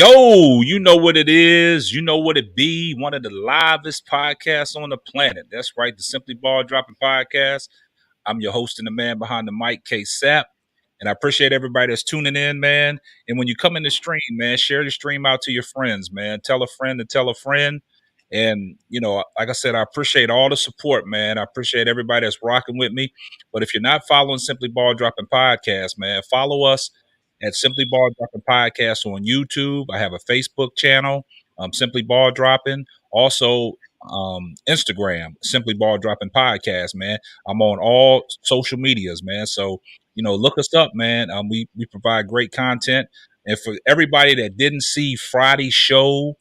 Yo, you know what it is. You know what it be. One of the livest podcasts on the planet. That's right, the Simply Ball Dropping Podcast. I'm your host and the man behind the mic, K Sap. And I appreciate everybody that's tuning in, man. And when you come in the stream, man, share the stream out to your friends, man. Tell a friend to tell a friend. And, like I said, I appreciate all the support, man. I appreciate everybody that's rocking with me. But if you're not following Simply Ball Dropping Podcast, man, follow us at Simply Ball Dropping Podcast on YouTube. I have a Facebook channel, Simply Ball Dropping. Also, Instagram, Simply Ball Dropping Podcast, man. I'm on all social medias, man. So, look us up, man. We provide great content. And for everybody that didn't see Friday's show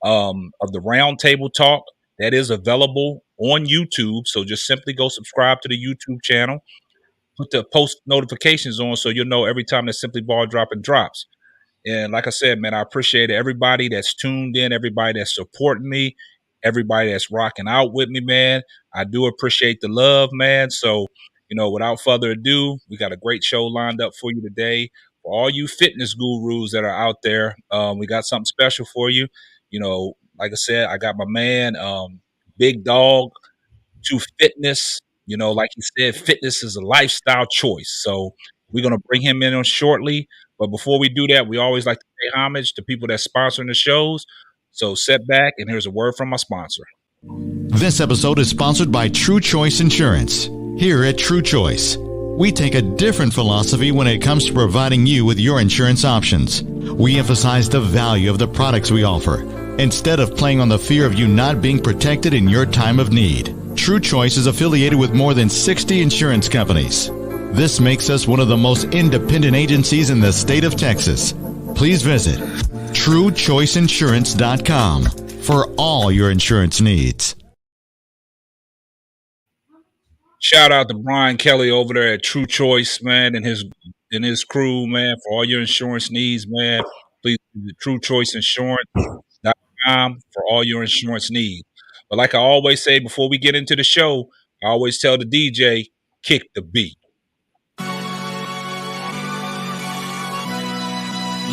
of the Roundtable Talk, that is available on YouTube. So just simply go subscribe to the YouTube channel. Put the post notifications on so you'll know every time that Simply Ball Dropping drops. And like I said, man, I appreciate everybody that's tuned in, everybody that's supporting me, everybody that's rocking out with me, man. I do appreciate the love, man. So, without further ado, we got a great show lined up for you today. For all you fitness gurus that are out there, we got something special for you. Like I said, I got my man, Big Dawg, to fitness. Like he said, fitness is a lifestyle choice. So we're going to bring him in on shortly. But before we do that, we always like to pay homage to people that sponsor the shows. So sit back, and here's a word from my sponsor. This episode is sponsored by True Choice Insurance. Here at True Choice, we take a different philosophy when it comes to providing you with your insurance options. We emphasize the value of the products we offer, instead of playing on the fear of you not being protected in your time of need. True Choice is affiliated with more than 60 insurance companies. This makes us one of the most independent agencies in the state of Texas. Please visit TrueChoiceInsurance.com for all your insurance needs. Shout out to Brian Kelly over there at True Choice, man, and his crew, man, for all your insurance needs, man. Please visit TrueChoiceInsurance.com for all your insurance needs. But like I always say before we get into the show, I always tell the DJ, kick the beat.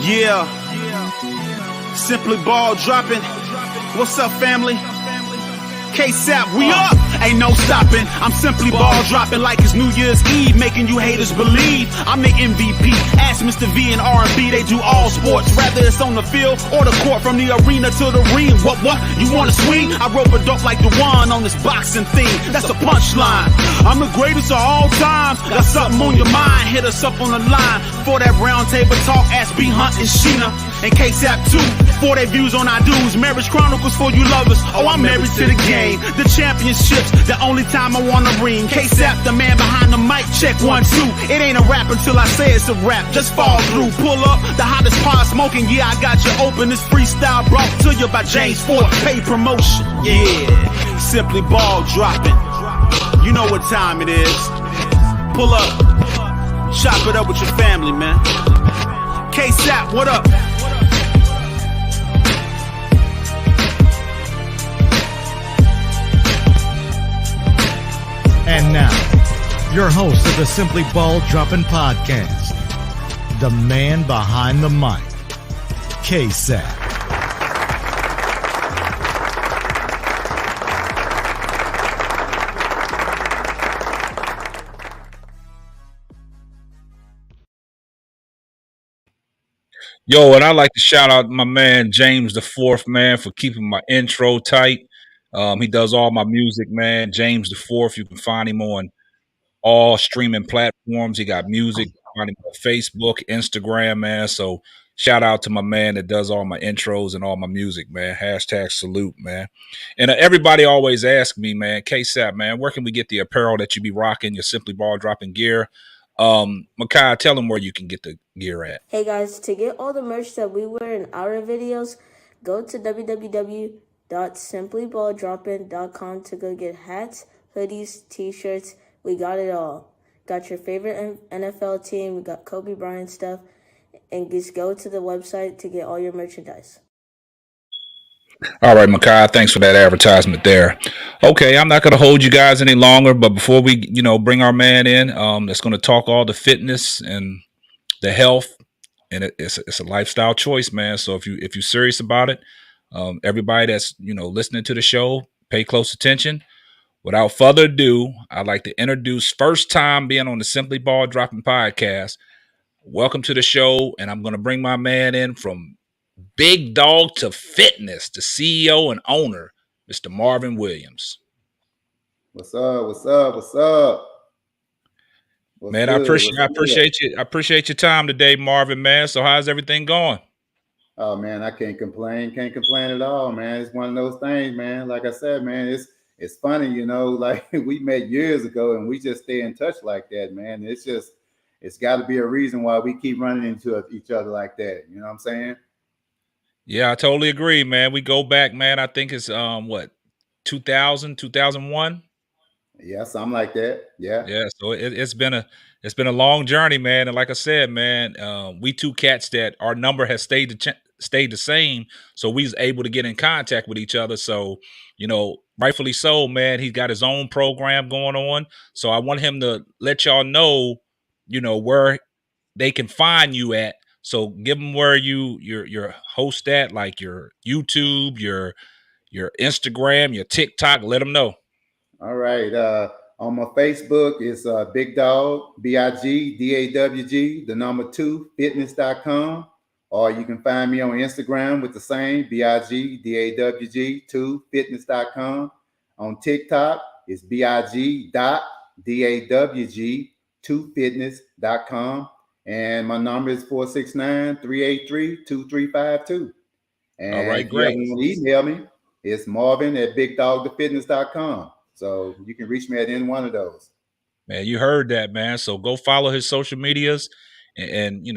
Yeah. Simply Ball Dropping. What's up, family? K-Sap, we up! Ain't no stopping. I'm simply ball dropping like it's New Year's Eve, making you haters believe I'm the MVP. Ask Mr. V and R&B, they do all sports, rather it's on the field or the court, from the arena to the ring. What? You wanna swing? I rope a dope like the one on this boxing thing. That's the punchline. I'm the greatest of all times. Got something on your mind? Hit us up on the line for that round table talk. Ask B Hunt and Sheena and K-Sap too for their views on our dudes. Marriage Chronicles for you lovers. Oh, I'm married to the game. The championships, the only time I wanna ring. K-Sap, the man behind the mic, check 1, 2. It ain't a rap until I say it's a rap. Just fall through, pull up, the hottest pod smoking. Yeah, I got you open. This freestyle brought to you by James Ford. Paid promotion, yeah. Simply Ball Dropping. You know what time it is. Pull up, chop it up with your family, man. K-Sap, what up? And now, your host of the Simply Ball Dropping Podcast, the man behind the mic, K-Sap. Yo, and I'd like to shout out my man James the Fourth, man, for keeping my intro tight. He does all my music, man. James the Fourth, you can find him on all streaming platforms. He got music, find him on Facebook, Instagram, man. So shout out to my man that does all my intros and all my music, man. Hashtag salute, man. And everybody always asks me, man, K-Sap, man, where can we get the apparel that you be rocking, your Simply Ball Dropping gear? Makai, tell them where you can get the gear at. Hey guys, to get all the merch that we wear in our videos, go to www.simplyballdropping.com to go get hats, hoodies, t-shirts. We got it all. Got your favorite NFL team. We got Kobe Bryant stuff. And just go to the website to get all your merchandise. All right, Makai, thanks for that advertisement there. Okay, I'm not going to hold you guys any longer, but before we, bring our man in, that's going to talk all the fitness and the health and it's a lifestyle choice, man. So if you're serious about it, everybody that's listening to the show, pay close attention. Without further ado, I'd like to introduce first time being on the Simply Ball Dropping podcast. Welcome to the show, and I'm going to bring my man in from Big Dawg to Fitness, the CEO and owner, Mr. Marvin Williams. What's up? What's up? What's up? What's man, good? I appreciate your time today, Marvin, man. So how's everything going? Oh man, I can't complain. Can't complain at all, man. It's one of those things, man. Like I said, man, it's funny, like we met years ago and we just stay in touch like that, man. It's got to be a reason why we keep running into each other like that. You know what I'm saying? Yeah, I totally agree, man. We go back, man. I think it's 2000, 2001. Yeah, something like that. Yeah. Yeah. So it's been a long journey, man. And like I said, man, we two cats that our number has stayed the same, so we was able to get in contact with each other. So rightfully so, man. He's got his own program going on. So I want him to let y'all know, where they can find you at. So give them where your host at, like your YouTube, your Instagram, your TikTok. Let them know. All right. On my Facebook, it's Big Dawg, BIGDAWG, the number 2, fitness.com. Or you can find me on Instagram with the same, BIGDAWG, 2, fitness.com. On TikTok, it's BIG.DAWG, 2, fitness.com. And my number is 469-383-2352. And all right, great. If you want to email me, it's Marvin@BigDawgTheFitness.com. So you can reach me at any one of those. Man, you heard that, man. So go follow his social medias and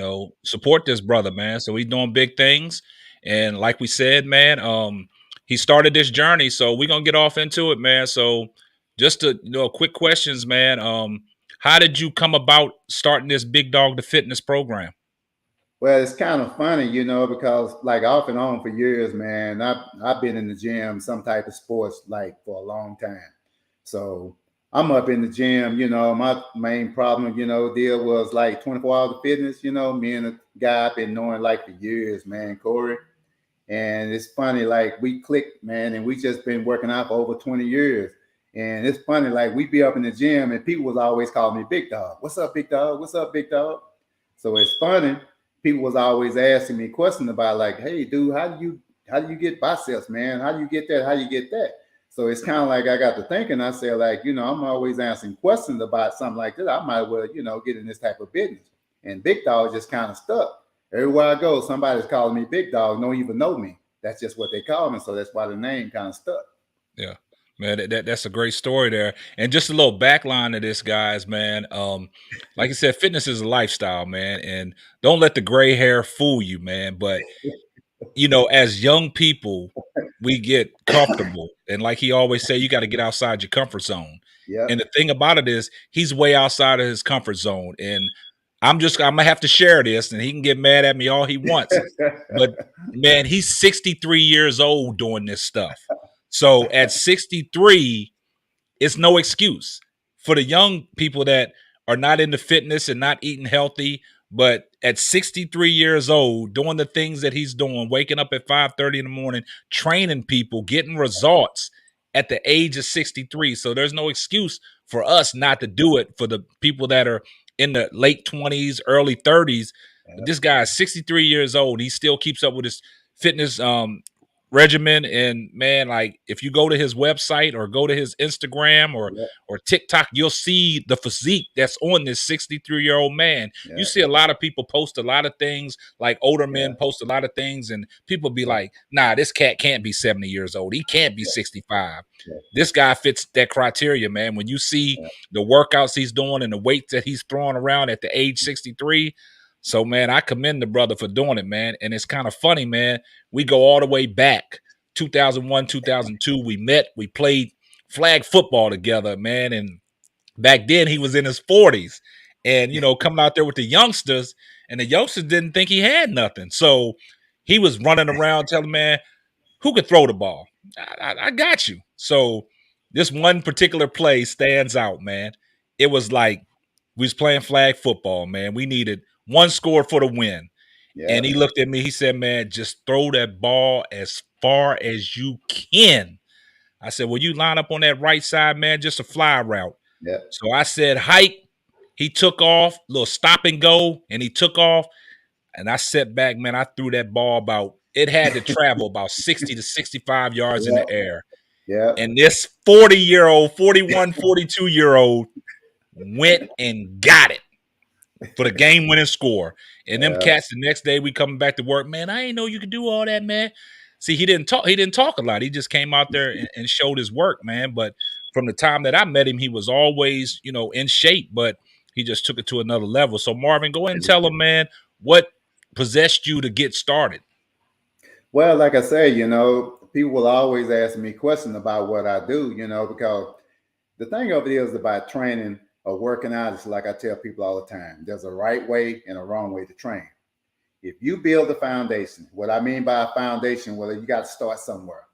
support this brother, man. So he's doing big things. And like we said, man, he started this journey. So we're gonna get off into it, man. So just to quick questions, man. How did you come about starting this Big Dawg the Fitness program? Well, it's kind of funny, because like off and on for years, man, I've been in the gym, some type of sports, like for a long time. So I'm up in the gym, my main problem, deal was like 24 hours of fitness, me and a guy I've been knowing like for years, man, Corey. And it's funny, like we clicked, man, and we just been working out for over 20 years. And it's funny, like we be up in the gym and people was always calling me Big Dawg. What's up, Big Dawg? What's up, Big Dawg? So it's funny. People was always asking me questions about like, hey, dude, how do you get biceps, man? How do you get that? How do you get that? So it's kind of like I got to thinking. I said, like, I'm always answering questions about something like that. I might well, get in this type of business. And Big Dawg just kind of stuck. Everywhere I go, somebody's calling me Big Dawg. Don't even know me. That's just what they call me. So that's why the name kind of stuck. Yeah. Man, that's a great story there. And just a little backline to this, guys, man. Like I said, fitness is a lifestyle, man. And don't let the gray hair fool you, man. But, as young people, we get comfortable. And like he always say, you got to get outside your comfort zone. Yeah. And the thing about it is he's way outside of his comfort zone. And I'm going to have to share this, and he can get mad at me all he wants. But, man, he's 63 years old doing this stuff. So at 63, it's no excuse for the young people that are not into fitness and not eating healthy. But at 63 years old, doing the things that he's doing, waking up at 5:30 in the morning, training people, getting results at the age of 63. So there's no excuse for us not to do it for the people that are in the late 20s, early 30s. But this guy is 63 years old. He still keeps up with his fitness regimen. And man, like if you go to his website or go to his Instagram or TikTok, you'll see the physique that's on this 63-year-old man. You see a lot of people post a lot of things, like older men post a lot of things, and people be like, nah, this cat can't be 70 years old. He can't be 65. This guy fits that criteria, man. When you see the workouts he's doing and the weights that he's throwing around at the age 63. So, man, I commend the brother for doing it, man. And it's kind of funny, man. We go all the way back, 2001, 2002. We met. We played flag football together, man. And back then, he was in his 40s. And, coming out there with the youngsters, and the youngsters didn't think he had nothing. So he was running around telling, man, who could throw the ball? I got you. So this one particular play stands out, man. It was like we was playing flag football, man. We needed one score for the win. And he looked at me, he said, "Man, just throw that ball as far as you can." I said, "Well, you line up on that right side, man, just a fly route." Yeah. So I said, "Hike." He took off, little stop and go, and he took off. And I sat back, man. I threw that ball it had to travel about 60 to 65 yards in Yeah. the air. Yeah. And this 40-year-old, 41, 42-year-old went and got it for the game-winning score. And them cats, the next day we coming back to work, man, I ain't know you could do all that, man. See, he didn't talk a lot. He just came out there and showed his work, man. But from the time that I met him, he was always, in shape, but he just took it to another level. So Marvin, go ahead and tell him, man, what possessed you to get started. Well, like I say, people will always ask me questions about what I do, because the thing of it is about training or working out is like I tell people all the time, there's a right way and a wrong way to train. If you build a foundation, what I mean by a foundation, well, you got to start somewhere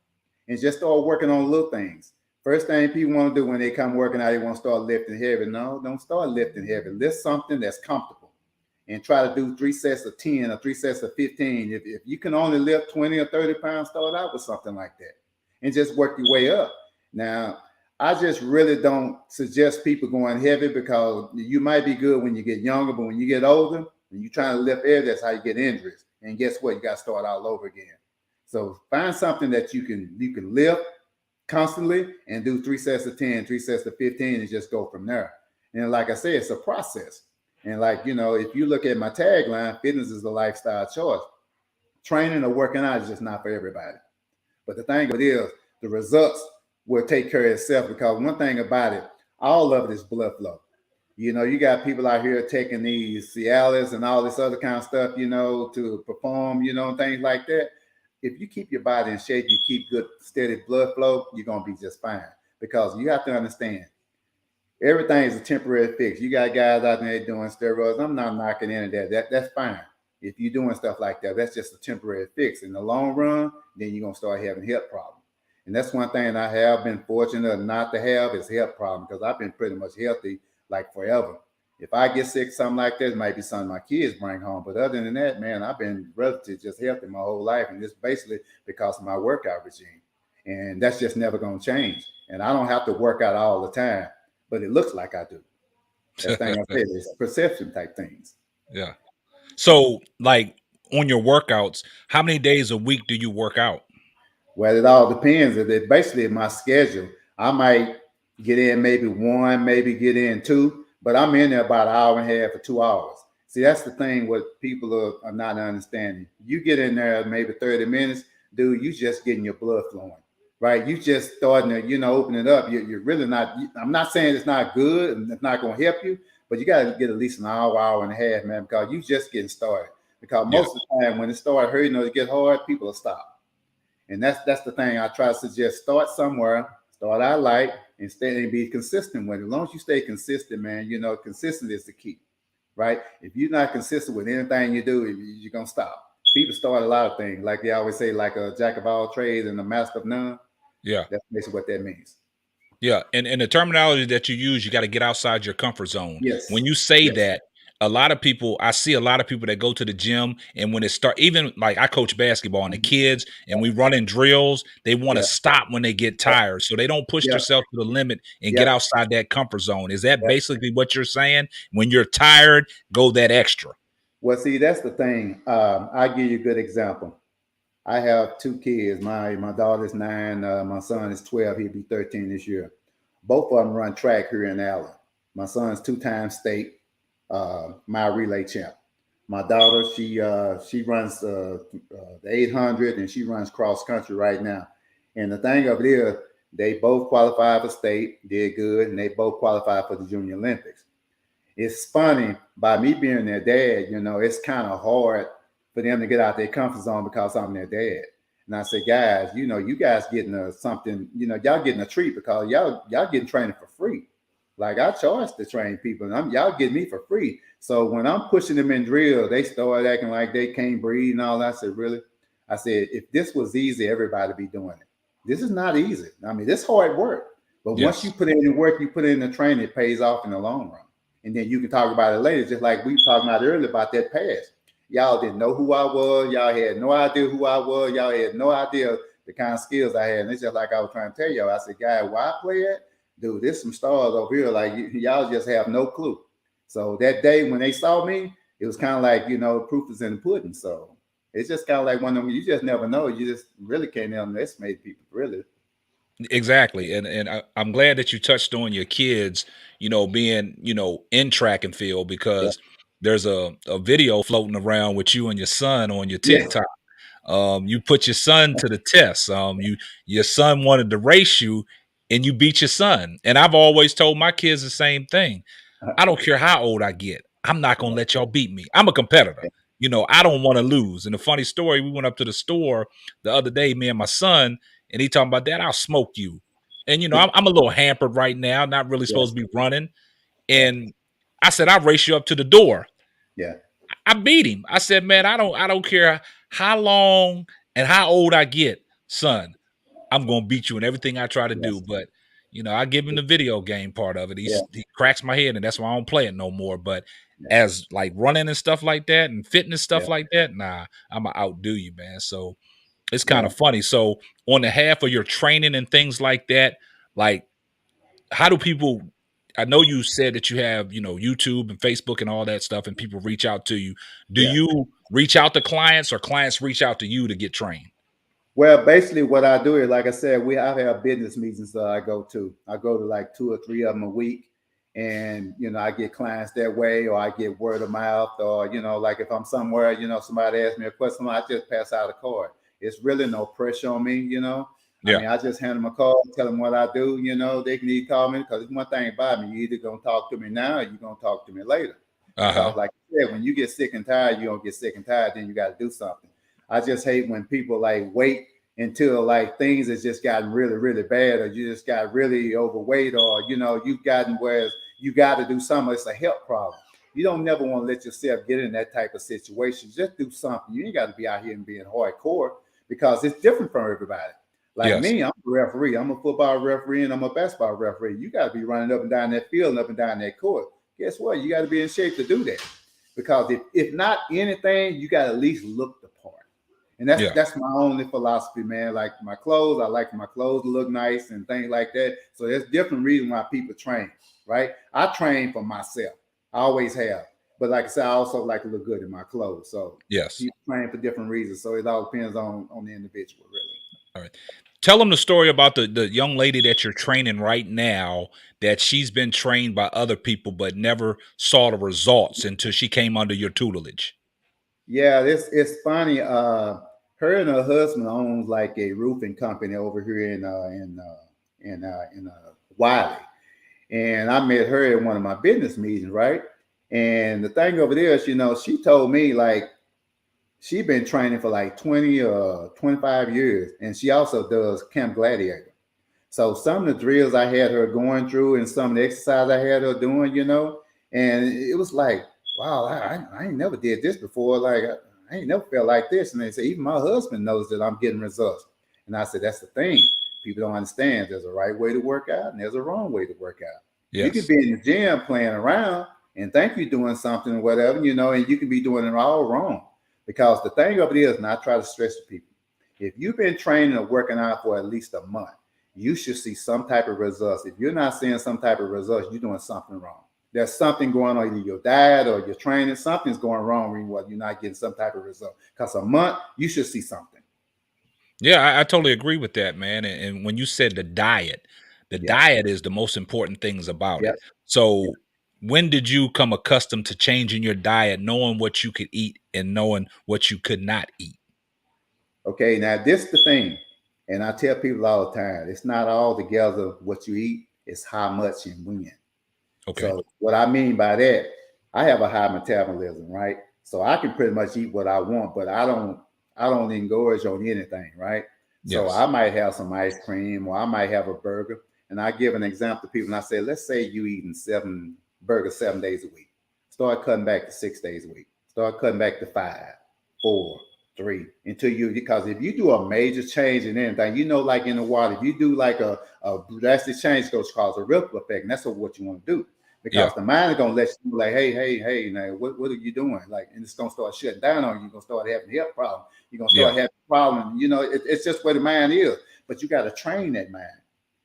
and just start working on little things. First thing people want to do when they come working out, they want to start lifting heavy. No, don't start lifting heavy. Lift something that's comfortable and try to do 3 sets of 10 or 3 sets of 15. If you can only lift 20 or 30 pounds, start out with something like that and just work your way up. Now, I just really don't suggest people going heavy because you might be good when you get younger, but when you get older, when you're trying to lift air, that's how you get injuries. And guess what? You got to start all over again. So find something that you can lift constantly and do 3 sets of 10, 3 sets of 15, and just go from there. And like I said, it's a process. And if you look at my tagline, fitness is a lifestyle choice. Training or working out is just not for everybody. But the thing of it is, the results will take care of itself because one thing about it, all of it is blood flow. You got people out here taking these Cialis and all this other kind of stuff, to perform, things like that. If you keep your body in shape, you keep good, steady blood flow, you're going to be just fine. Because you have to understand, everything is a temporary fix. You got guys out there doing steroids. I'm not knocking any of that. That's fine. If you're doing stuff like that, that's just a temporary fix. In the long run, then you're going to start having health problems. And that's one thing I have been fortunate not to have is health problems because I've been pretty much healthy like forever. If I get sick, something like that, it might be something my kids bring home. But other than that, man, I've been relatively just healthy my whole life. And it's basically because of my workout regime. And that's just never going to change. And I don't have to work out all the time, but it looks like I do. That thing I said is perception type things. Yeah. So, on your workouts, how many days a week do you work out? Well, it all depends. It basically my schedule. I might get in maybe 1, maybe get in 2, but I'm in there about an hour and a half or 2 hours. See, that's the thing what people are not understanding. You get in there maybe 30 minutes, dude, you just getting your blood flowing, right? You just starting to, open it up. You're really not, I'm not saying it's not good and it's not going to help you, but you got to get at least an hour, hour and a half, man, because you just getting started. Because most of the time when it starts hurting or it get hard, people will stop. And that's the thing I try to suggest. Start somewhere, start out light, and stay and be consistent with it. As long as you stay consistent, man, consistent is the key, right? If you're not consistent with anything you do, you're going to stop. People start a lot of things. Like they always say, like a jack of all trades and a master of none. Yeah. That's basically what that means. Yeah. And the terminology that you use, you got to get outside your comfort zone. Yes. When you say that, I see a lot of people that go to the gym and when it start, even like I coach basketball and the kids and we run in drills, they want to stop when they get tired. So they don't push themselves to the limit and get outside that comfort zone. Is that basically what you're saying? When you're tired, go that extra. Well, see, that's the thing. I'll give you a good example. I have 2 kids. My daughter's 9. My son is 12. He'll be 13 this year. Both of them run track here in Allen. My son's 2-time state my relay champ. My daughter, she runs the 800 and she runs cross country right now. And the thing of it is, they both qualified for state, did good, and they both qualified for the Junior Olympics. It's funny, by me being their dad, it's kind of hard for them to get out their comfort zone because I'm their dad. And I say, guys, you guys getting something, y'all getting a treat because y'all getting training for free. Like I charge to train people and y'all get me for free. So when I'm pushing them in drill, they start acting like they can't breathe and all that. I said, really? I said, if this was easy, everybody be doing it. This is not easy. I mean, this hard work. But once you put in the work, you put in the training, it pays off in the long run. And then you can talk about it later, just like we were talking about earlier about that pass. Y'all didn't know who I was. Y'all had no idea who I was. Y'all had no idea the kind of skills I had. And it's just like I was trying to tell y'all. I said, guys, why I play at? Dude, there's some stars over here. Like y'all just have no clue. So that day when they saw me, it was kind of like, proof is in the pudding. So it's just kind of like one of them, you just never know. You just really can't underestimate people, really. Exactly. And I'm glad that you touched on your kids, being, in track and field, Yeah. because there's a video floating around with you and your son on your Yeah. TikTok. You put your son to the test. Your son wanted to race you and you beat your son. And I've always told my kids the same thing. I don't care how old I get. I'm not going to let y'all beat me. I'm a competitor. I don't want to lose. And a funny story, we went up to the store the other day, me and my son, and he talking about, Dad, I'll smoke you. And, I'm a little hampered right now, not really Yeah. supposed to be running. Yeah. And I said, I'll race you up to the door. Yeah. I beat him. I said, man, I don't care how long and how old I get, son. I'm gonna beat you in everything I try to do. Yes. But I give him the video game part of it. Yeah. He cracks my head, and that's why I don't play it no more. But Yeah. as like running and stuff like that and fitness stuff Yeah. like that, nah, I'm gonna outdo you, man. So it's kind Yeah. of funny. So on the half of your training and things like that, like how do people, I know you said that you have, YouTube and Facebook and all that stuff, and people reach out to you. Do Yeah. you reach out to clients, or clients reach out to you to get trained? Well, basically, what I do is, like I said, I have business meetings that I go to. I go to like 2 or 3 of them a week, and I get clients that way, or I get word of mouth, or like if I'm somewhere, somebody asks me a question, I just pass out a card. It's really no pressure on me. I Yeah. mean, I just hand them a call, tell them what I do. They can either call me, because it's one thing about me: you either gonna talk to me now, or you gonna talk to me later. Because, like I said, when you get sick and tired, you don't get sick and tired, then you got to do something. I just hate when people like wait until like things has just gotten really, really bad, or you just got really overweight, or you've gotten where you got to do something. It's a health problem. You don't never want to let yourself get in that type of situation. Just do something. You ain't got to be out here and being hardcore, because it's different from everybody. Like me, I'm a referee. I'm a football referee and I'm a basketball referee. You got to be running up and down that field and up and down that court. Guess what? You got to be in shape to do that. Because if not anything, you got to at least look the part. And that's my only philosophy, man. Like my clothes, I like my clothes to look nice and things like that. So there's different reasons why people train, right? I train for myself. I always have. But like I said, I also like to look good in my clothes. So people train for different reasons. So it all depends on the individual, really. All right. Tell them the story about the young lady that you're training right now, that she's been trained by other people but never saw the results until she came under your tutelage. Yeah, it's funny. Her and her husband owns like a roofing company over here in Wiley, and I met her at one of my business meetings, right? And the thing over there is, she told me like she's been training for like 20 or 25 years, and she also does Camp Gladiator. So some of the drills I had her going through and some of the exercise I had her doing, and it was like, wow, I ain't never did this before. Like I ain't never felt like this. And they say, even my husband knows that I'm getting results. And I said, that's the thing. People don't understand. There's a right way to work out and there's a wrong way to work out. Yes. You could be in the gym playing around and think you're doing something or whatever, and you can be doing it all wrong. Because the thing of it is, and I try to stress to people, if you've been training or working out for at least a month, you should see some type of results. If you're not seeing some type of results, you're doing something wrong. There's something going on, either your diet or your training. Something's going wrong when you're not getting some type of result. Because a month, you should see something. Yeah, I totally agree with that, man. And when you said the diet is the most important things about it. So when did you come accustomed to changing your diet, knowing what you could eat and knowing what you could not eat? Okay, now this is the thing. And I tell people all the time, it's not all together what you eat, it's how much and when. Okay. So what I mean by that, I have a high metabolism, right? So I can pretty much eat what I want, but I don't engorge on anything, right? Yes. So I might have some ice cream or I might have a burger. And I give an example to people and I say, let's say you eating 7 burgers 7 days a week. Start cutting back to 6 days a week. Start cutting back to 5, 4, 3 because if you do a major change in anything, like in the water, if you do like a drastic change, it's going to cause a ripple effect. And that's what you want to do. because Yeah. the mind is gonna let you know, like, hey, now what are you doing? Like, and it's gonna start shutting down on you. You're gonna start having health problems. You're gonna start Yeah. having problems. It's just where the mind is. But you got to train that mind.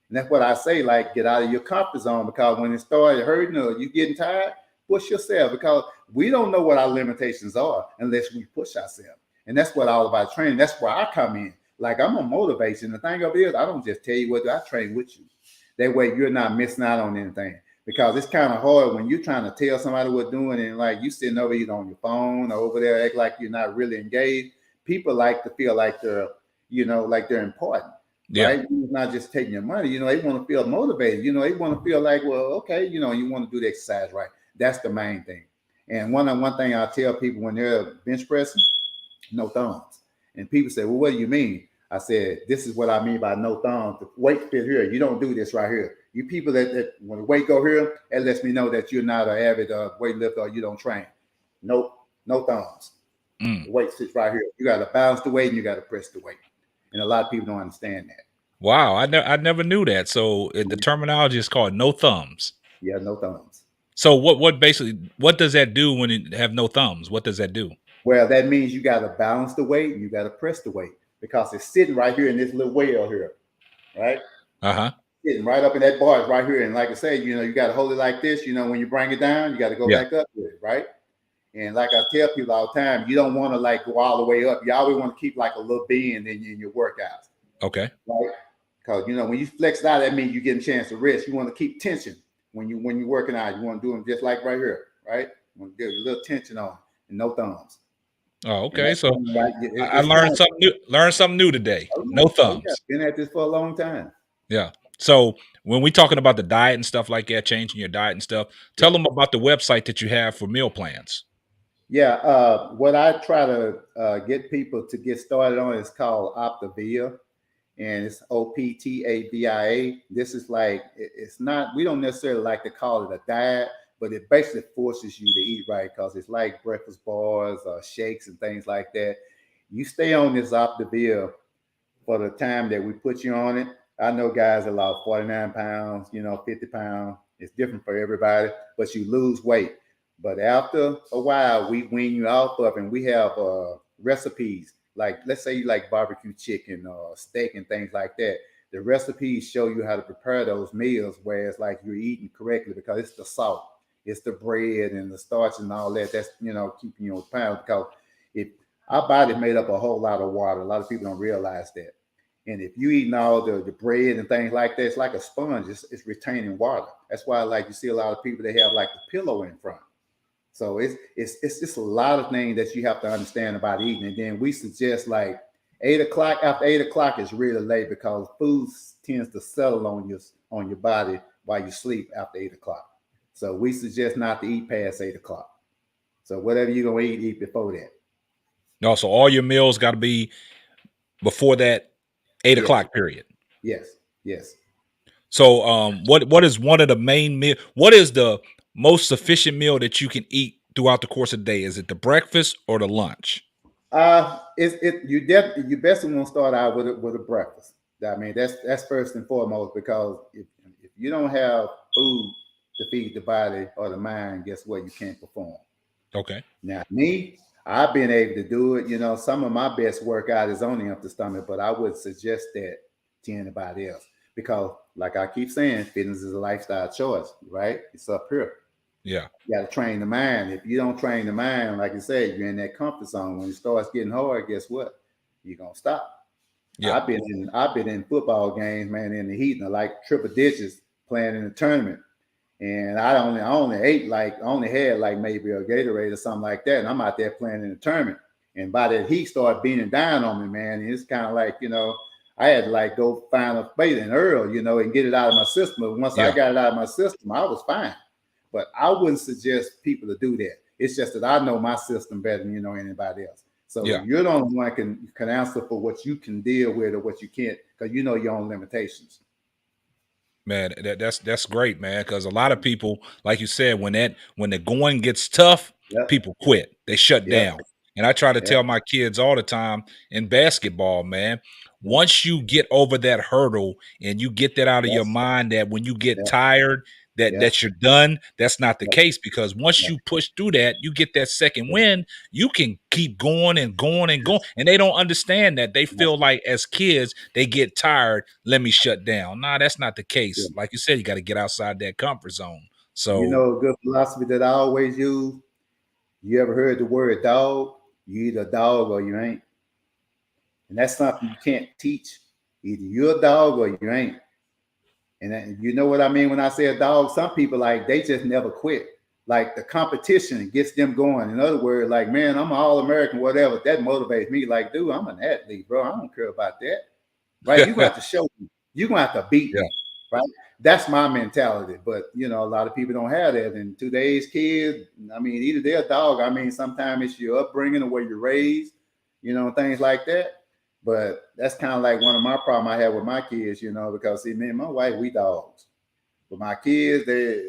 And that's what I say, like, get out of your comfort zone, because when it started hurting or you getting tired, push yourself, because we don't know what our limitations are unless we push ourselves. And that's what all about training. That's where I come in. Like, I'm a motivation. The thing of it is, I don't just tell you what to do, I train with you. That way you're not missing out on anything. Because it's kind of hard when you're trying to tell somebody what doing, and like you sitting over either on your phone or over there, act like you're not really engaged. People like to feel like like they're important. Yeah. Right? It's not just taking your money. They want to feel motivated. They want to feel like, well, okay, you want to do the exercise right. That's the main thing. And one thing I tell people when they're bench pressing, no thumbs. And people say, well, what do you mean? I said, this is what I mean by no thumbs. The weight fit here. You don't do this right here. You people that when the weight go here, it lets me know that you're not an avid weightlifter or you don't train. No thumbs. The weight sits right here. You got to balance the weight and you got to press the weight. And a lot of people don't understand that. Wow, I never knew that. So the terminology is called no thumbs. Yeah, no thumbs. So what does that do when you have no thumbs? What does that do? Well, that means you got to balance the weight and you got to press the weight, because it's sitting right here in this little wheel here, right? Sitting right up in that bar is right here. And like I say, you got to hold it like this. When you bring it down, you got to go back up with it, right? And like I tell people all the time, you don't want to like go all the way up. You always want to keep like a little bend in your workouts. Okay. Right? Because when you flex it out, that means you get a chance to rest. You want to keep tension when you're working out. You want to do them just like right here, right? You want to get a little tension on and no thumbs. Oh, okay. So right, I learned something new. Learned something new today. No thumbs. Been at this for a long time. Yeah. So when we talking about the diet and stuff like that, changing your diet and stuff, tell them about the website that you have for meal plans. Yeah. What I try to get people to get started on is called Optavia. And it's Optavia. This is like, it's not, we don't necessarily like to call it a diet, but it basically forces you to eat right, because it's like breakfast bars or shakes and things like that. You stay on this Optavia for the time that we put you on it. I know guys that lost 49 pounds, 50 pounds. It's different for everybody, but you lose weight. But after a while, we wean you off of, and we have recipes. Like, let's say you like barbecue chicken or steak and things like that. The recipes show you how to prepare those meals, whereas like you're eating correctly, because it's the salt, it's the bread and the starch and all that. That's, keeping you on pounds, because our body's made up a whole lot of water. A lot of people don't realize that. And if you eating all the bread and things like that, it's like a sponge. It's retaining water. That's why, like, you see a lot of people, they have like the pillow in front. So it's just a lot of things that you have to understand about eating. And then we suggest like 8 o'clock. After 8 o'clock is really late, because food tends to settle on your body while you sleep after 8 o'clock. So we suggest not to eat past 8 o'clock. So whatever you're gonna eat before that. No, so all your meals got to be before that 8 o'clock period. Yes. So what is one of the main meal? What is the most sufficient meal that you can eat throughout the course of the day? Is it the breakfast or the lunch? You best want to start out with a breakfast. I mean, that's first and foremost, because if you don't have food to feed the body or the mind, guess what? You can't perform. Okay. Now, me, I've been able to do it. Some of my best workout is on the empty stomach, but I would suggest that to anybody else, because, like I keep saying, fitness is a lifestyle choice, right? It's up here. Yeah. You got to train the mind. If you don't train the mind, like you said, you're in that comfort zone. When it starts getting hard, guess what? You're gonna stop. Yeah. I've been in football games, man, in the heat, and like triple digits playing in the tournament. And I only had like maybe a Gatorade or something like that. And I'm out there playing in the tournament. And by that heat started beating down on me, man. And it's kind of like, I had to like go find a bathing Earl, and get it out of my system. But once I got it out of my system, I was fine. But I wouldn't suggest people to do that. It's just that I know my system better than anybody else. So you're the only one can answer for what you can deal with or what you can't, because you know your own limitations. Man, that's great, man. Because a lot of people, like you said, when the going gets tough, people quit. They shut down. And I try to tell my kids all the time in basketball, man, once you get over that hurdle and you get that out of your mind, that when you get tired, that you're done. That's not the Yep. case, because once you push through that, you get that second win, you can keep going and going and going. And they don't understand that. They feel like as kids, they get tired, let me shut down. Nah, that's not the case. Like you said, you got to get outside that comfort zone. You So know, a good philosophy that I always use. You ever heard the word dog? You either a dog or you ain't. And that's something you can't teach. Either you're a dog or you ain't. And then, you know what I mean when I say a dog? Some people, like, they just never quit. Like, the competition gets them going. In other words, like, man, I'm an All-American, whatever. That motivates me. Like, dude, I'm an athlete, bro. I don't care about that. Right? You're going to have to show me. You're going to have to beat yeah. me. Right? That's my mentality. But, you know, a lot of people don't have that. And today's kids, I mean, either they're a dog. I mean, sometimes it's your upbringing, the way you're raised, you know, things like that. But that's kind of like one of my problems I have with my kids, you know, because see, me and my wife, we dogs. But my kids, they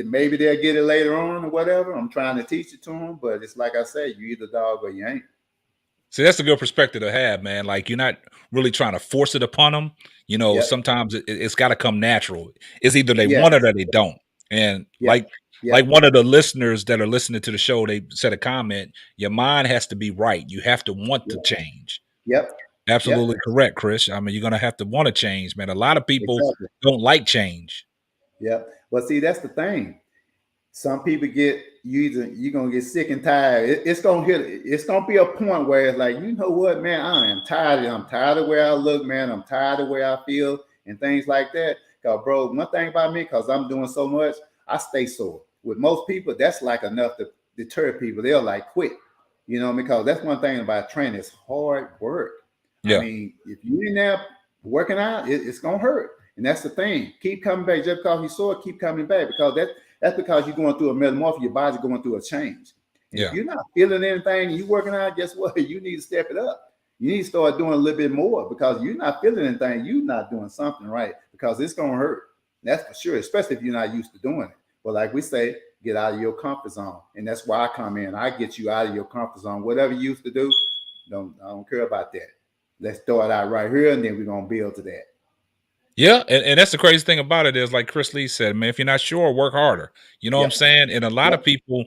maybe they'll get it later on or whatever. I'm trying to teach it to them, but it's like I said, you either dog or you ain't. See, that's a good perspective to have, man. Like, you're not really trying to force it upon them. You know, Yep. sometimes it's got to come natural. It's either they Yes. want it or they don't. And Yep. like Yep. one of the listeners that are listening to the show, they said a comment, your mind has to be right. You have to want to Yep. change. Yep. Yep. Absolutely correct, Chris. I mean, you're going to have to want to change, man. A lot of people Exactly. don't like change. Yep. Well, see, that's the thing. Some people you're gonna get sick and tired. It's gonna hit. It's gonna be a point where it's like, you know what, man, I am tired. I'm tired of where I look, man. I'm tired of where I feel and things like that. Cause bro, one thing about me, cause I'm doing so much, I stay sore. With most people, that's like enough to deter people. They'll like quit, you know, because that's one thing about training. It's hard work. I Yeah. mean, if you're in there working out, it's gonna hurt. And that's the thing. Keep coming back. Just because you saw it, keep coming back, because that's because you're going through a metamorphosis. Your body's going through a change. And Yeah. if you're not feeling anything and you're working out, guess what? You need to step it up. You need to start doing a little bit more, because you're not feeling anything. You're not doing something right, because it's going to hurt. That's for sure, especially if you're not used to doing it. But like we say, get out of your comfort zone. And that's why I come in. I get you out of your comfort zone. Whatever you used to do, I don't care about that. Let's throw it out right here, and then we're going to build to that. Yeah, and that's the crazy thing about it is, like Chris Lee said, man, if you're not sure, work harder. You know what I'm Yep. saying? And a lot of Yep. people,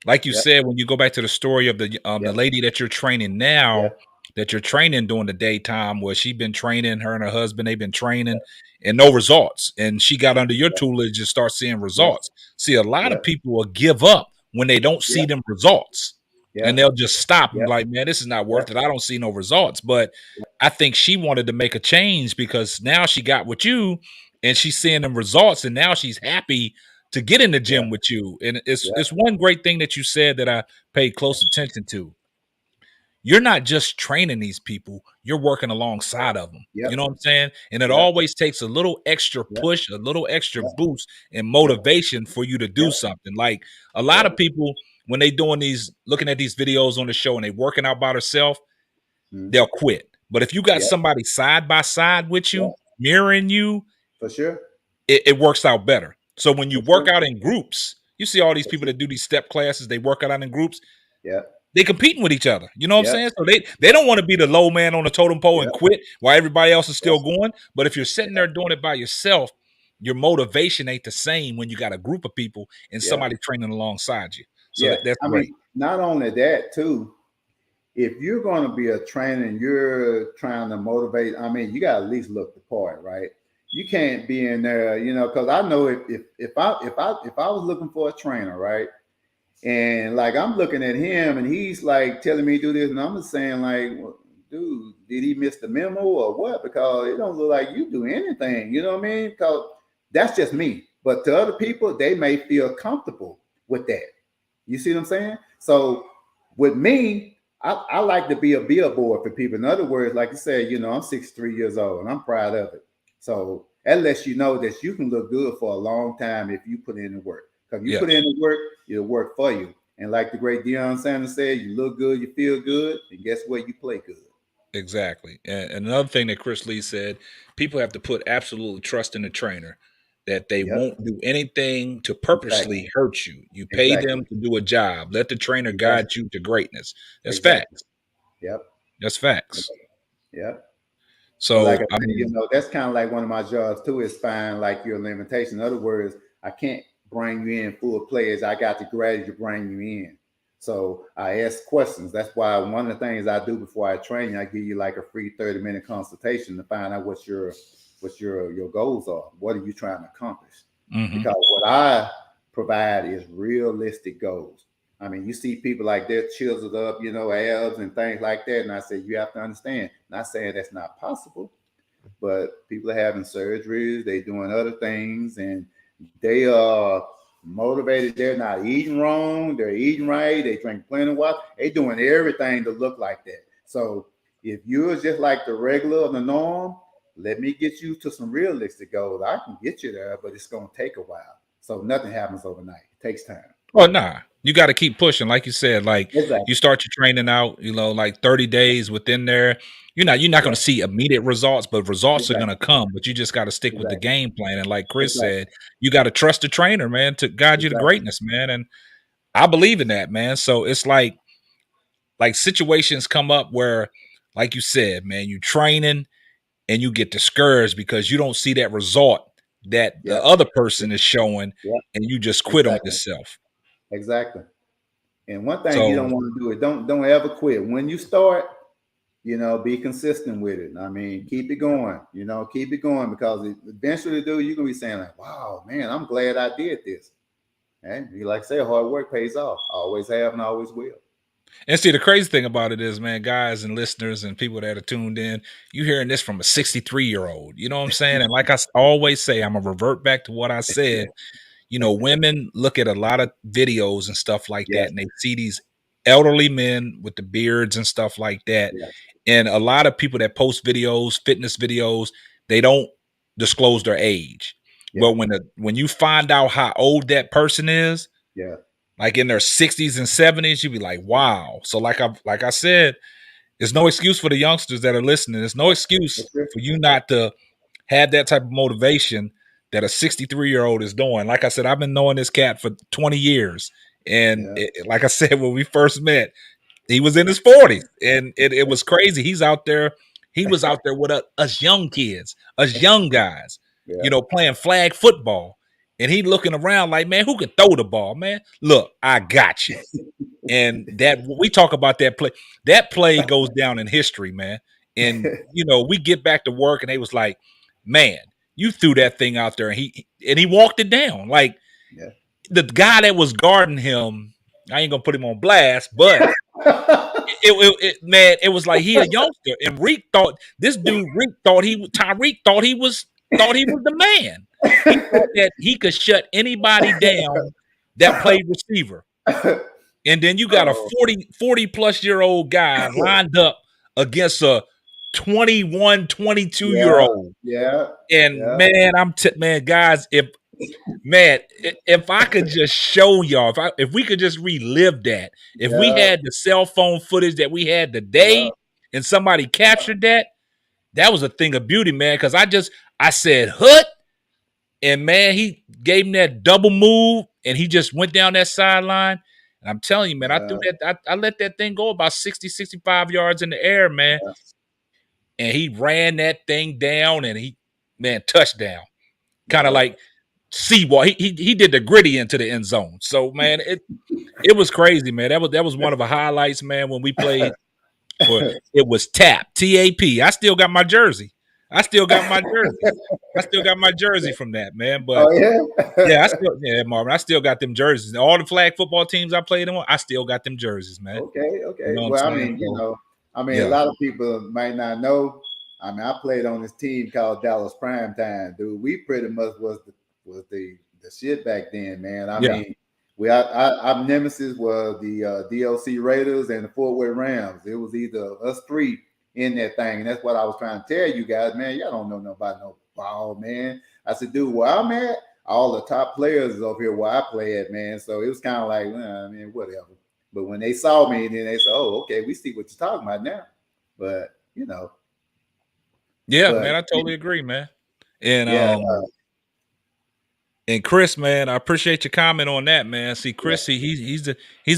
like you Yep. said, when you go back to the story of the Yep. lady that you're training now, Yep. that you're training during the daytime, where she been training, her and her husband, they've been training and no results. And she got under your Yep. tutelage and start seeing Yep. results. See, a lot of Yep. people will give up when they don't see Yep. them results. And Yep. they'll just stop and be Yep. like, man, this is not worth Yep. it. I don't see no results. But I think she wanted to make a change, because now she got with you and she's seeing them results, and now she's happy to get in the gym Yep. with you. And it's Yep. one great thing that you said that I paid close attention to. You're not just training these people, you're working alongside of them. Yep. You know what I'm saying? And it Yep. always takes a little extra Yep. push, a little extra Yep. boost and Yep. motivation for you to do Yep. something. Like a lot of Yep. people, when they doing these, looking at these videos on the show and they working out by themselves, Mhm. they'll quit. But if you got Yep. somebody side by side with you, Yep. mirroring you, For sure. it works out better. So when you For work sure. out in groups, you see all these For people sure. that do these step classes, they work out in groups, Yep. they competing with each other. You know what I'm Yep. saying? So they don't want to be the low man on the totem pole and Yep. quit while everybody else is still Yes. going. But if you're sitting there doing it by yourself, your motivation ain't the same when you got a group of people and Yep. somebody training alongside you. So Yeah. that's I great. mean, not only that too, if you're going to be a trainer and you're trying to motivate, I mean, you got to at least look the part, right? You can't be in there, you know, because I know if I was looking for a trainer, right, and like I'm looking at him and he's like telling me to do this, and I'm just saying like, well, dude, did he miss the memo or what? Because it don't look like you do anything, you know what I mean? Because that's just me. But to other people, they may feel comfortable with that. You see what I'm saying? So with me, I like to be a billboard for people. In other words, like you said, you know, I'm 63 years old and I'm proud of it. So that lets you know that you can look good for a long time if you put in the work. Because you Yes. put in the work, it'll work for you. And like the great Deion Sanders said, you look good, you feel good, and guess what? You play good. Exactly. And another thing that Chris Lee said, people have to put absolute trust in the trainer, that they Yep. won't do anything to Exactly. purposely hurt you. You pay them Exactly. to do a job. Let the trainer Exactly. guide you to greatness. That's Exactly. facts. Yep. That's facts. Yep. But like So I I said, you mean, know, that's kind of like one of my jobs too, is find like your limitation. In other words, I can't bring you in full players. I got to gradually bring you in. So I ask questions. That's why one of the things I do before I train you, I give you like a free 30-minute consultation to find out what your goals are. What are you trying to accomplish? Mm-hmm. Because what I provide is realistic goals. I mean, you see people like they're chiseled up, abs and things like that. And I say, you have to understand, not saying that's not possible, but people are having surgeries, they doing other things, and they are motivated. They're not eating wrong, they're eating right, they drink plenty of water, they doing everything to look like that. So if you're just like the regular of the norm, let me get you to some realistic goals. I can get you there, but it's going to take a while. So nothing happens overnight. It takes time. Well, nah, you got to keep pushing. Like you said, like Exactly. you start your training out, like 30 days within there. You're not going to see immediate results, but results are going to come. But you just got to stick with the game plan. And like Chris said, you got to trust the trainer, man, to guide you to greatness, man. And I believe in that, man. So it's like situations come up where, like you said, man, you training and you get discouraged because you don't see that result that the other person is showing, and you just quit on yourself. Exactly. And one thing you So don't want to do is don't ever quit. When you start, be consistent with it. I mean, keep it going. Keep it going, because eventually, dude, you're gonna be saying like, "Wow, man, I'm glad I did this." And you like say, hard work pays off. Always have and always will. And see, the crazy thing about it is, man, guys and listeners and people that are tuned in, you hearing this from a 63-year-old. You know what I'm saying? And like I always say, I'm gonna revert back to what I said. Women look at a lot of videos and stuff like that, Yes. and they see these elderly men with the beards and stuff like that. Yes. And a lot of people that post videos, fitness videos, they don't disclose their age. Yeah. Well, when you find out how old that person is, Yeah. like in their 60s and 70s, you'd be like, wow. So like I said, there's no excuse for the youngsters that are listening. There's no excuse for you not to have that type of motivation that a 63-year-old is doing. Like I said, I've been knowing this cat for 20 years. And like I said, when we first met, he was in his 40s, and it was crazy. He was out there with us young kids, us young guys, playing flag football. And he looking around like, man, who can throw the ball, man? Look, I got you. And that we talk about that play goes down in history, man. And we get back to work, and they was like, man, you threw that thing out there, and he walked it down. Like the guy that was guarding him, I ain't gonna put him on blast, but it was like he a youngster, and Tyreek thought he was the man. He thought that he could shut anybody down that played receiver. And then you got a 40 plus year old guy lined up against a 21, 22-year-old. Yeah. And man, man, guys, if I could just show y'all, if we could just relive that, if we had the cell phone footage that we had today, and somebody captured that was a thing of beauty, man. Because I said hoot, and man, he gave him that double move, and he just went down that sideline. And I'm telling you, man, I threw that. I let that thing go about 60, 65 yards in the air, man. And he ran that thing down, and touchdown. Kind of like Seawall. He did the gritty into the end zone. So man, it was crazy, man. That was one of the highlights, man, when we played it was TAP. I still got my jersey. From that, man. But Marvin, I still got them jerseys. All the flag football teams I played on, I still got them jerseys, man. Okay. Well, I mean, a lot of people might not know. I mean, I played on this team called Dallas Prime Time, dude. We pretty much was the shit back then, man. I mean, our nemesis was the DLC Raiders and the Fort Worth Rams. It was either us three in that thing, and that's what I was trying to tell you guys, man. Y'all don't know nothing about no ball, man. I said, dude, where I'm at, all the top players is over here where I play at, man. So it was kind of like, I mean, whatever. But when they saw me, then they said, oh, okay, we see what you're talking about now. But man, I totally agree, man. And And Chris, man, I appreciate your comment on that, man. See, Yeah. Chris, he's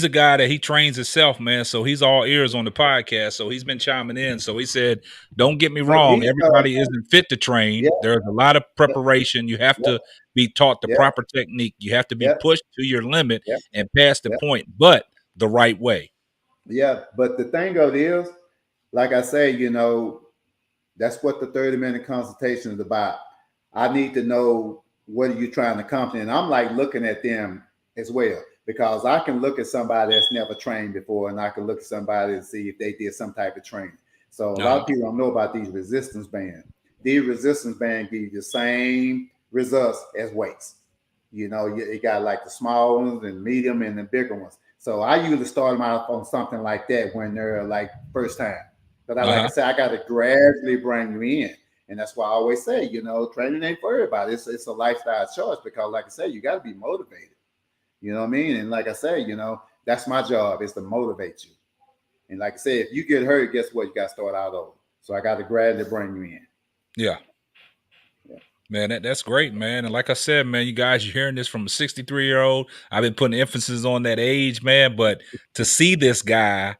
a guy that he trains himself, man. So he's all ears on the podcast. So he's been chiming in. So he said, "Don't get me But wrong, he, everybody isn't fit to yeah, train. There's a lot of preparation. You have yeah, to be taught the yeah, proper technique. You have to be yeah, pushed to your limit yeah, and past the yeah, point, but the right way." yeah. But the thing of it is, like I say, that's what the 30-minute consultation is about. I need to know what are you trying to accomplish. And I'm like looking at them as well, because I can look at somebody that's never trained before, and I can look at somebody and see if they did some type of training. So a lot Uh-huh. of people don't know about these resistance bands. These resistance bands give you the same results as weights. You got like the small ones and medium and the bigger ones. So I usually start them out on something like that when they're like first time. But like I Uh-huh. said, I got to gradually bring you in. And that's why I always say, training ain't for everybody. It's a lifestyle choice, because like I said, you got to be motivated. You know what I mean? And like I say, that's my job, is to motivate you. And like I said, if you get hurt, guess what? You got to start out over. So I got to gradually bring you in. Yeah. Yeah. Man, that's great, man. And like I said, man, you guys, you're hearing this from a 63-year-old. I've been putting emphasis on that age, man. But to see this guy,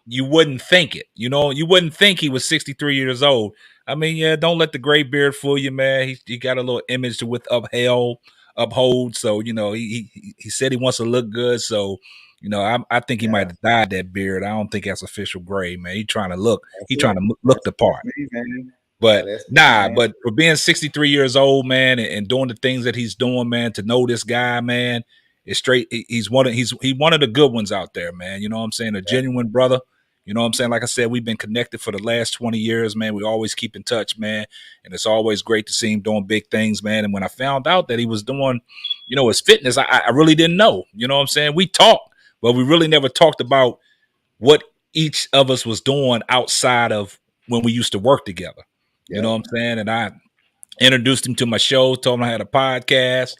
you wouldn't think it. You wouldn't think he was 63 years old. I mean, yeah, don't let the gray beard fool you, man. He got a little image to with uphold. So he said he wants to look good. So I think he might Yeah. have dyed that beard. I don't think that's official gray, man. He trying to look. That's He trying it. to look That's the that's part. me, man. Yeah, But that's me, nah, man. but for being 63 years old, man, and doing the things that he's doing, man, to know this guy, man, is straight. He one of the good ones out there, man. You know what I'm saying? A Yeah. genuine brother. You know what I'm saying? Like I said, we've been connected for the last 20 years, man. We always keep in touch, man. And it's always great to see him doing big things, man. And when I found out that he was doing, his fitness, I really didn't know. You know what I'm saying? We talked, but we really never talked about what each of us was doing outside of when we used to work together. You know Yeah. what I'm saying? And I introduced him to my show, told him I had a podcast,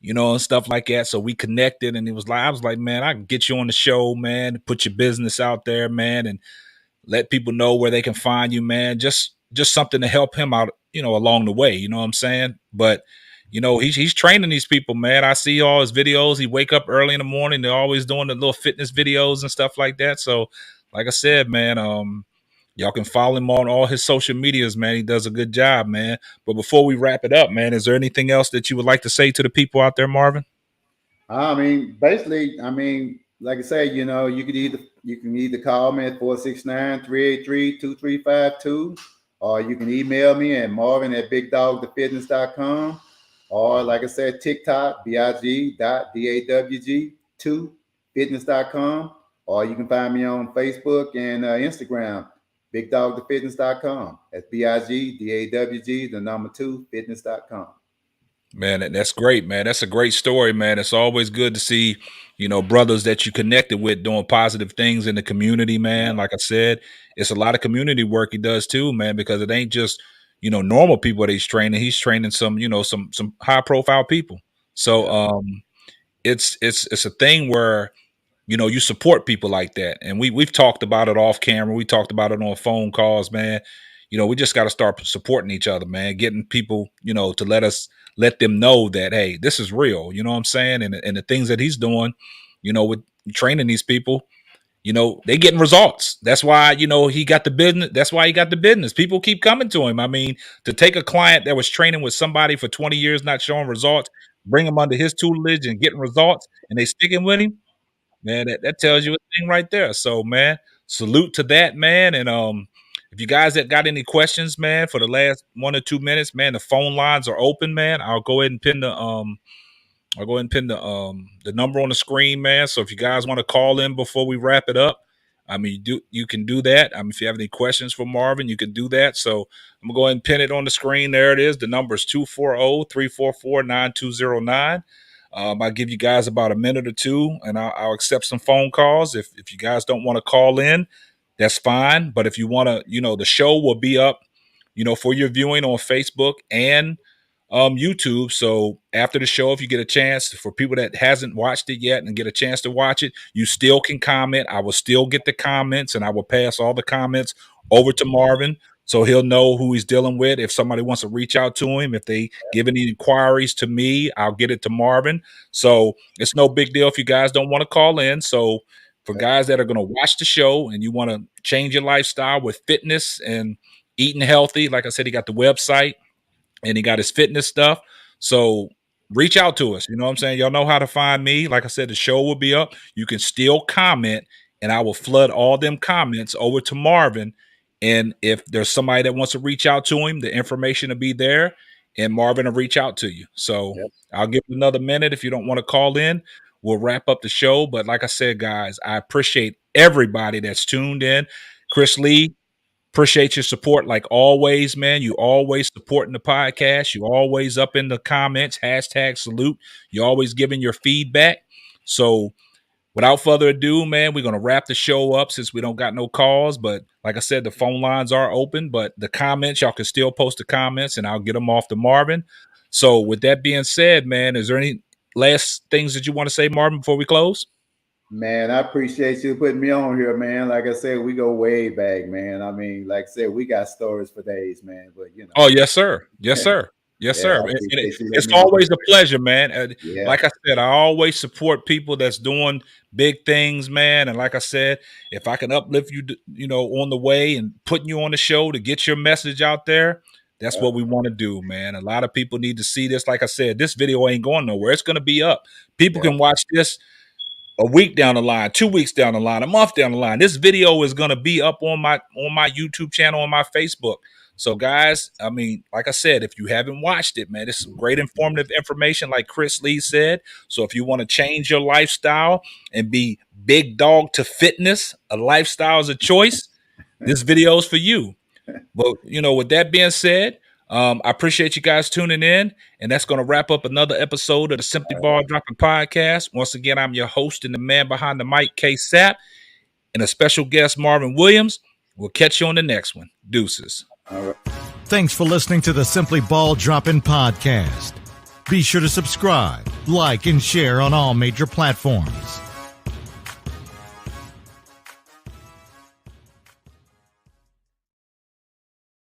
and stuff like that. So we connected, and I was like, man, I can get you on the show, man, put your business out there, man, and let people know where they can find you, man. Just something to help him out, along the way. You know what I'm saying? But he's training these people, man. I see all his videos. He wake up early in the morning. They're always doing the little fitness videos and stuff like that. So, like I said, man, y'all can follow him on all his social medias, man. He does a good job, man. But before we wrap it up, man, is there anything else that you would like to say to the people out there, Marvin? I mean, basically, like I say, you can either call me at 469-383-2352, or you can email me at marvin@bigdawgthefitness.com, or like I said, TikTok, big.dawg2fitness.com, or you can find me on Facebook and Instagram, bigdawgthefitness.com. That's bigdawg, the number 2fitness.com. Man, that's great, man. That's a great story, man. It's always good to see, brothers that you connected with doing positive things in the community, man. Like I said, it's a lot of community work he does too, man, because it ain't just, normal people that he's training. He's training some high profile people. So Yeah. it's a thing where you support people like that. And we've talked about it off camera. We talked about it on phone calls, man. We just got to start supporting each other, man. Getting people, to let them know that, hey, this is real. You know what I'm saying? And the things that he's doing, with training these people, they getting results. That's why, he got the business. That's why he got the business. People keep coming to him. I mean, to take a client that was training with somebody for 20 years, not showing results, bring him under his tutelage and getting results, and they sticking with him. Man, that tells you a thing right there. So, man, salute to that, man. And if you guys that got any questions, man, for the last 1 or 2 minutes, man, the phone lines are open, man. I'll go ahead and pin the number on the screen, man. So if you guys want to call in before we wrap it up, I mean, you can do that. If you have any questions for Marvin, you can do that. So I'm gonna go ahead and pin it on the screen. There it is. The number is 240-344-9209. I'll give you guys about a minute or two, and I'll accept some phone calls. If you guys don't want to call in, that's fine. But if you want to, the show will be up, for your viewing on Facebook and YouTube. So after the show, if you get a chance, for people that hasn't watched it yet and get a chance to watch it, you still can comment. I will still get the comments, and I will pass all the comments over to Marvin So he'll know who he's dealing with. If somebody wants to reach out to him, if they give any inquiries to me, I'll get it to Marvin. So it's no big deal if you guys don't want to call in. So for guys that are going to watch the show and you want to change your lifestyle with fitness and eating healthy, like I said, he got the website and he got his fitness stuff. So reach out to us. You know what I'm saying? Y'all know how to find me. Like I said, the show will be up. You can still comment, and I will flood all them comments over to Marvin. And if there's somebody that wants to reach out to him, the information will be there, and Marvin will reach out to you. So I'll give it another minute. If you don't want to call in, we'll wrap up the show. But like I said, guys, I appreciate everybody that's tuned in. Chris Lee, appreciate your support like always, man. You always supporting the podcast. You always up in the comments, hashtag salute. You always giving your feedback. So without further ado, man, we're going to wrap the show up since we don't got no calls. But like I said, the phone lines are open, but the comments, y'all can still post the comments and I'll get them off to Marvin. So with that being said, man, is there any last things that you want to say, Marvin, before we close? Man, I appreciate you putting me on here, man. Like I said, we go way back, man. I mean, like I said, we got stories for days, man. But you know. Oh, yes, sir. Yes, sir. Yes, Yeah, sir. It's always a pleasure, man. Like I said, I always support people that's doing big things, man. And like I said, if I can uplift you, you know, on the way and putting you on the show to get your message out there, that's what we want to do, man. A lot of people need to see this. Like I said, this video ain't going nowhere. It's going to be up. People can watch this a week down the line, 2 weeks down the line, a month down the line. This video is going to be up on my YouTube channel, on my Facebook. So guys, I mean, like I said, if you haven't watched it, man, it's some great informative information like Chris Lee said. So if you want to change your lifestyle and be big dog to fitness, a lifestyle is a choice, this video is for you. But, you know, with that being said, I appreciate you guys tuning in, and that's going to wrap up another episode of the Simply Ball Dropping Podcast. Once again, I'm your host and the man behind the mic, K Sapp, and a special guest, Marvin Williams. We'll catch you on the next one. Deuces. Thanks for listening to the Simply Ball Dropping Podcast. Be sure to subscribe, like, and share on all major platforms.